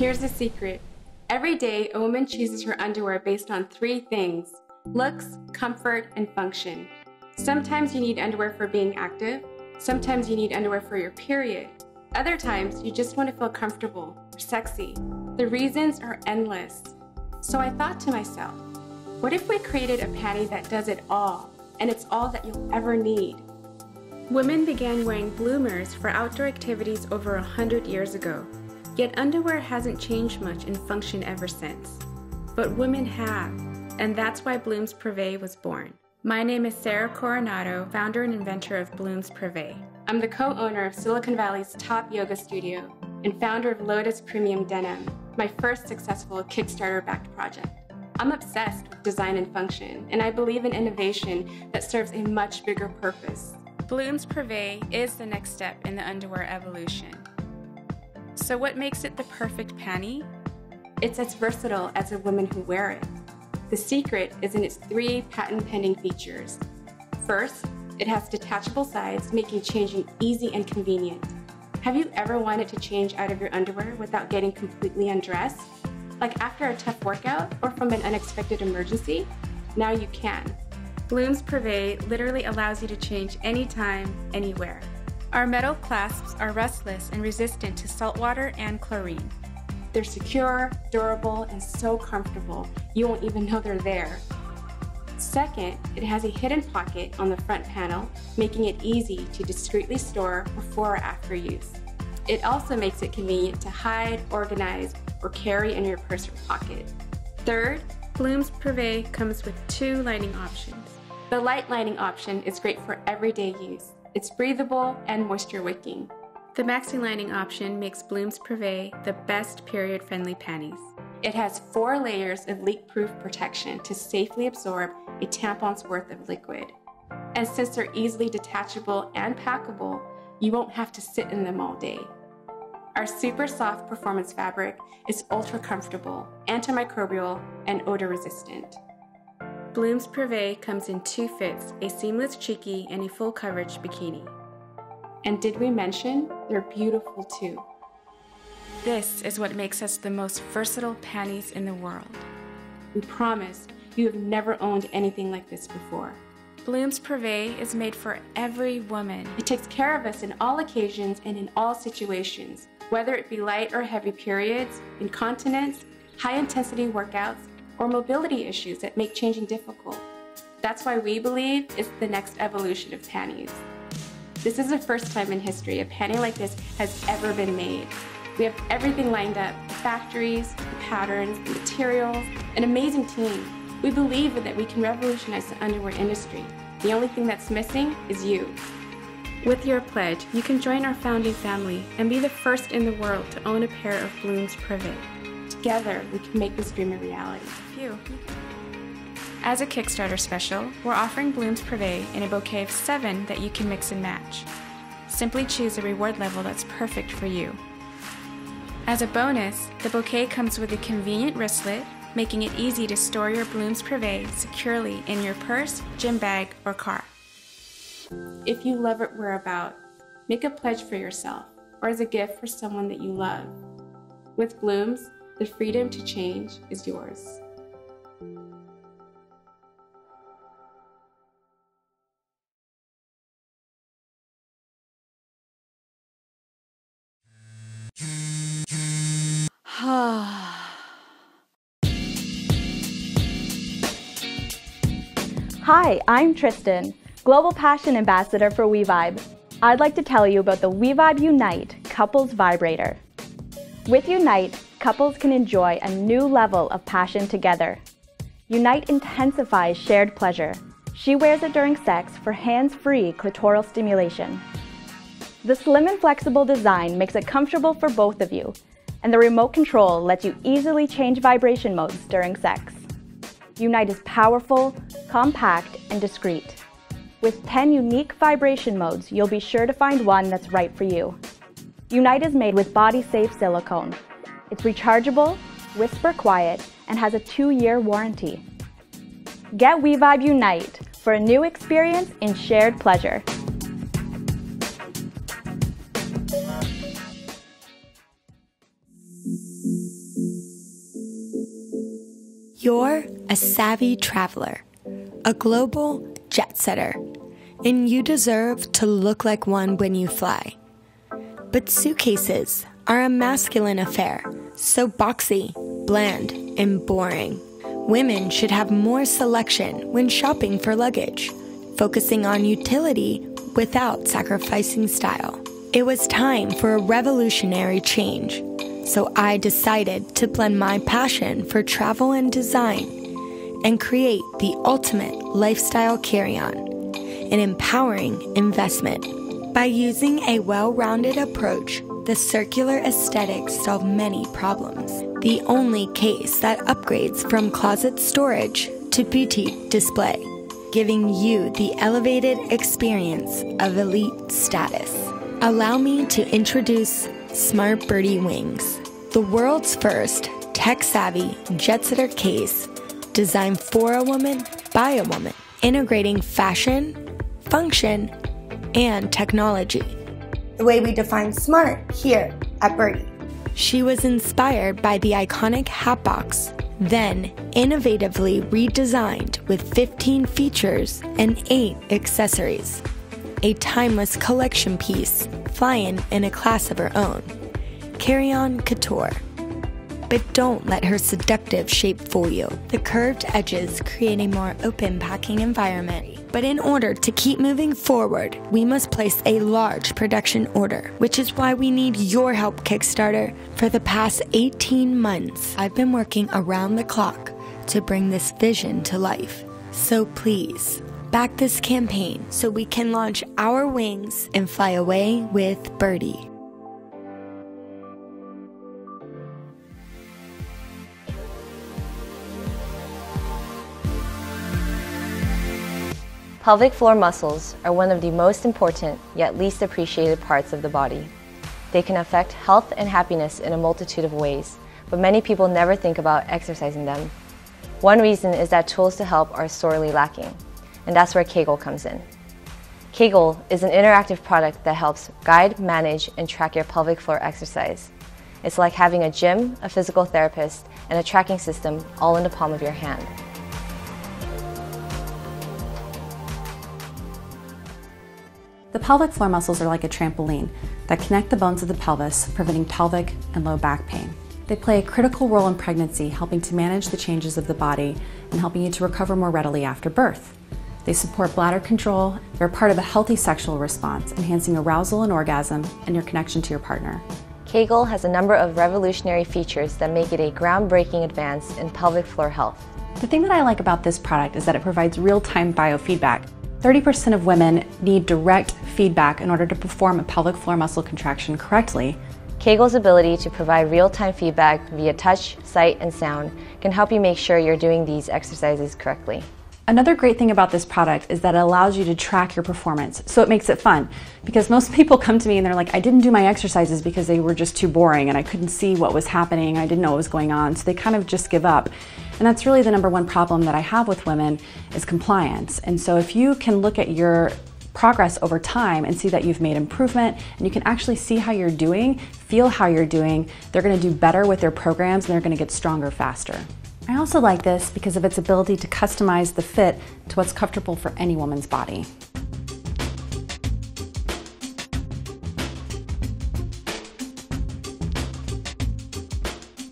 Here's the secret. Every day, a woman chooses her underwear based on three things: looks, comfort, and function. Sometimes you need underwear for being active. Sometimes you need underwear for your period. Other times, you just want to feel comfortable or sexy. The reasons are endless. So I thought to myself, what if we created a panty that does it all, and it's all that you'll ever need? Women began wearing bloomers for outdoor activities over 100 years ago. Yet underwear hasn't changed much in function ever since. But women have, and that's why Blooms Privé was born. My name is Sarah Coronado, founder and inventor of Blooms Privé. I'm the co-owner of Silicon Valley's top yoga studio and founder of Lotus Premium Denim, my first successful Kickstarter-backed project. I'm obsessed with design and function, and I believe in innovation that serves a much bigger purpose. Blooms Privé is the next step in the underwear evolution. So what makes it the perfect panty? It's as versatile as the women who wear it. The secret is in its three patent-pending features. First, it has detachable sides, making changing easy and convenient. Have you ever wanted to change out of your underwear without getting completely undressed? Like after a tough workout or from an unexpected emergency? Now you can. Blooms Privé literally allows you to change anytime, anywhere. Our metal clasps are rustless and resistant to salt water and chlorine. They're secure, durable, and so comfortable, you won't even know they're there. Second, it has a hidden pocket on the front panel, making it easy to discreetly store before or after use. It also makes it convenient to hide, organize, or carry in your purse or pocket. Third, Blooms Privé comes with two lining options. The light lining option is great for everyday use. It's breathable and moisture wicking. The maxi lining option makes Blooms Privé the best period-friendly panties. It has 4 layers of leak-proof protection to safely absorb a tampon's worth of liquid. And since they're easily detachable and packable, you won't have to sit in them all day. Our super soft performance fabric is ultra comfortable, antimicrobial, and odor resistant. Blooms Privé comes in 2 fits, a seamless cheeky and a full coverage bikini. And did we mention they're beautiful too? This is what makes us the most versatile panties in the world. We promise you have never owned anything like this before. Blooms Privé is made for every woman. It takes care of us in all occasions and in all situations, whether it be light or heavy periods, incontinence, high-intensity workouts, or mobility issues that make changing difficult. That's why we believe it's the next evolution of panties. This is the first time in history a panty like this has ever been made. We have everything lined up: the factories, the patterns, the materials, an amazing team. We believe that we can revolutionize the underwear industry. The only thing that's missing is you. With your pledge, you can join our founding family and be the first in the world to own a pair of Blooms Privé. Together, we can make this dream a reality. As a Kickstarter special, we're offering Blooms Privé in a bouquet of 7 that you can mix and match. Simply choose a reward level that's perfect for you. As a bonus, the bouquet comes with a convenient wristlet, making it easy to store your Blooms Privé securely in your purse, gym bag, or car. If you love what we're about, make a pledge for yourself or as a gift for someone that you love. With Blooms, the freedom to change is yours. Hi, I'm Tristan, Global Passion Ambassador for WeVibe. I'd like to tell you about the WeVibe Unite Couples Vibrator. With Unite, couples can enjoy a new level of passion together. Unite intensifies shared pleasure. She wears it during sex for hands-free clitoral stimulation. The slim and flexible design makes it comfortable for both of you, and the remote control lets you easily change vibration modes during sex. Unite is powerful, compact, and discreet. With 10 unique vibration modes, you'll be sure to find one that's right for you. Unite is made with body-safe silicone. It's rechargeable, whisper quiet, and has a 2-year warranty. Get WeVibe Unite for a new experience in shared pleasure. a savvy traveler, a global jet setter, and you deserve to look like one when you fly. But suitcases are a masculine affair, so boxy, bland, and boring. Women should have more selection when shopping for luggage, focusing on utility without sacrificing style. It was time for a revolutionary change, so I decided to blend my passion for travel and design and create the ultimate lifestyle carry-on, an empowering investment. By using a well-rounded approach, the circular aesthetics solve many problems. The only case that upgrades from closet storage to boutique display, giving you the elevated experience of elite status. Allow me to introduce Smart Birdie Wings, the world's first tech-savvy jet-setter case designed for a woman by a woman, integrating fashion, function, and technology. The way we define smart here at Birdie. She was inspired by the iconic Hatbox, then innovatively redesigned with 15 features and 8 accessories. A timeless collection piece, flying in a class of her own. Carry-on couture. But don't let her seductive shape fool you. The curved edges create a more open packing environment. But in order to keep moving forward, we must place a large production order, which is why we need your help, Kickstarter. For the past 18 months, I've been working around the clock to bring this vision to life. So please, back this campaign so we can launch our wings and fly away with Birdie. Pelvic floor muscles are one of the most important yet least appreciated parts of the body. They can affect health and happiness in a multitude of ways, but many people never think about exercising them. One reason is that tools to help are sorely lacking, and that's where Kegel comes in. Kegel is an interactive product that helps guide, manage, and track your pelvic floor exercise. It's like having a gym, a physical therapist, and a tracking system all in the palm of your hand. The pelvic floor muscles are like a trampoline that connect the bones of the pelvis, preventing pelvic and low back pain. They play a critical role in pregnancy, helping to manage the changes of the body and helping you to recover more readily after birth. They support bladder control. They're part of a healthy sexual response, enhancing arousal and orgasm and your connection to your partner. Kegel has a number of revolutionary features that make it a groundbreaking advance in pelvic floor health. The thing that I like about this product is that it provides real-time biofeedback. 30% of women need direct feedback in order to perform a pelvic floor muscle contraction correctly. Kegel's ability to provide real-time feedback via touch, sight, and sound can help you make sure you're doing these exercises correctly. Another great thing about this product is that it allows you to track your performance, so it makes it fun. Because most people come to me and they're like, I didn't do my exercises because they were just too boring and I couldn't see what was happening, I didn't know what was going on, so they kind of just give up. And that's really the number one problem that I have with women is compliance. And so if you can look at your progress over time and see that you've made improvement and you can actually see how you're doing, feel how you're doing, they're going to do better with their programs and they're going to get stronger faster. I also like this because of its ability to customize the fit to what's comfortable for any woman's body.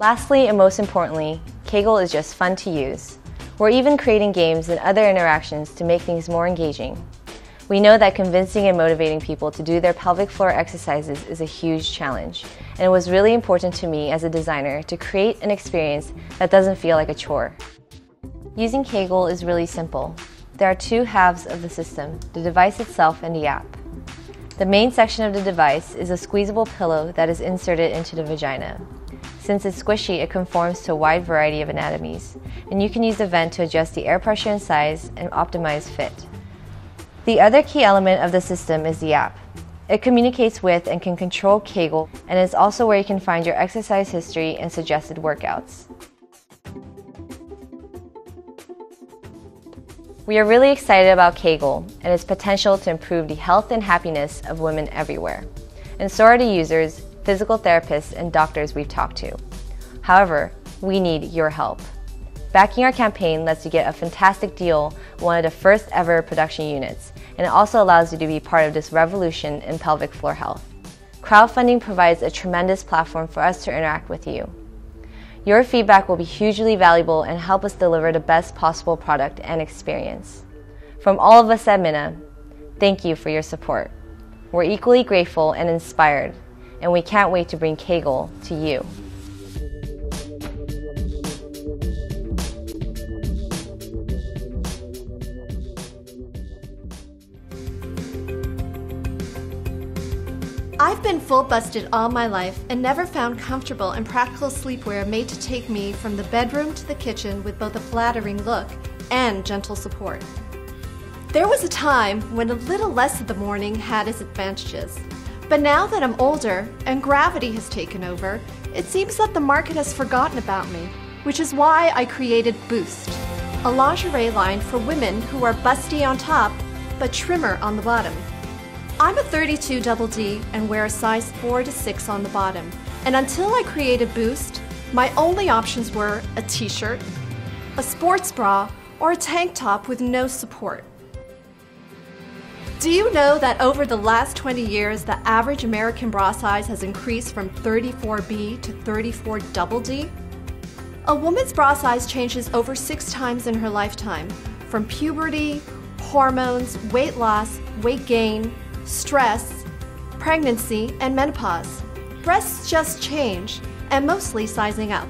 Lastly, and most importantly, Kegel is just fun to use. We're even creating games and other interactions to make things more engaging. We know that convincing and motivating people to do their pelvic floor exercises is a huge challenge, and it was really important to me as a designer to create an experience that doesn't feel like a chore. Using Kegel is really simple. There are two halves of the system, the device itself and the app. The main section of the device is a squeezable pillow that is inserted into the vagina. Since it's squishy, it conforms to a wide variety of anatomies, and you can use the vent to adjust the air pressure and size and optimize fit. The other key element of the system is the app. It communicates with and can control Kegel, and is also where you can find your exercise history and suggested workouts. We are really excited about Kegel and its potential to improve the health and happiness of women everywhere. And so are the users, physical therapists, and doctors we've talked to. However, we need your help. Backing our campaign lets you get a fantastic deal on one of the first ever production units, and it also allows you to be part of this revolution in pelvic floor health. Crowdfunding provides a tremendous platform for us to interact with you. Your feedback will be hugely valuable and help us deliver the best possible product and experience. From all of us at Minna, thank you for your support. We're equally grateful and inspired, and we can't wait to bring Kegel to you. I've been full busted all my life and never found comfortable and practical sleepwear made to take me from the bedroom to the kitchen with both a flattering look and gentle support. There was a time when a little less of the morning had its advantages, but now that I'm older and gravity has taken over, it seems that the market has forgotten about me, which is why I created Boost, a lingerie line for women who are busty on top but trimmer on the bottom. I'm a 32 double D and wear a size 4 to 6 on the bottom, and until I created Boost, my only options were a t-shirt, a sports bra, or a tank top with no support. Do you know that over the last 20 years, the average American bra size has increased from 34B to 34 double D? A woman's bra size changes over 6 times in her lifetime, from puberty, hormones, weight loss, weight gain, stress, pregnancy, and menopause. Breasts just change, and mostly sizing up.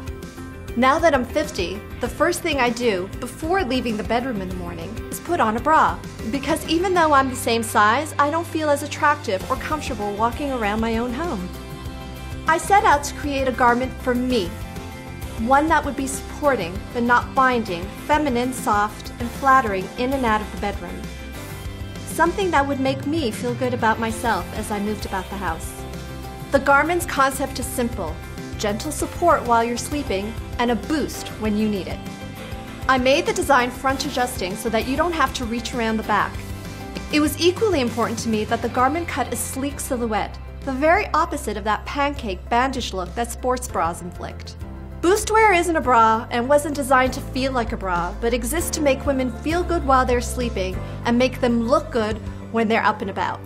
Now that I'm 50, the first thing I do before leaving the bedroom in the morning is put on a bra, because even though I'm the same size, I don't feel as attractive or comfortable walking around my own home. I set out to create a garment for me, one that would be supporting but not binding, feminine, soft, and flattering in and out of the bedroom. Something that would make me feel good about myself as I moved about the house. The garment's concept is simple: gentle support while you're sleeping and a boost when you need it. I made the design front adjusting so that you don't have to reach around the back. It was equally important to me that the garment cut a sleek silhouette, the very opposite of that pancake bandage look that sports bras inflict. Boostwear isn't a bra and wasn't designed to feel like a bra, but exists to make women feel good while they're sleeping and make them look good when they're up and about.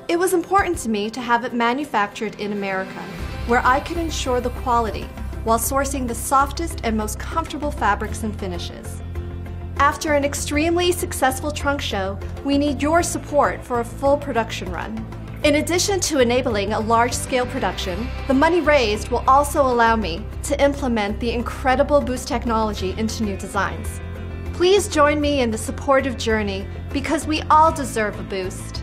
It was important to me to have it manufactured in America, where I could ensure the quality while sourcing the softest and most comfortable fabrics and finishes. After an extremely successful trunk show, we need your support for a full production run. In addition to enabling a large-scale production, the money raised will also allow me to implement the incredible Boost technology into new designs. Please join me in the supportive journey, because we all deserve a boost.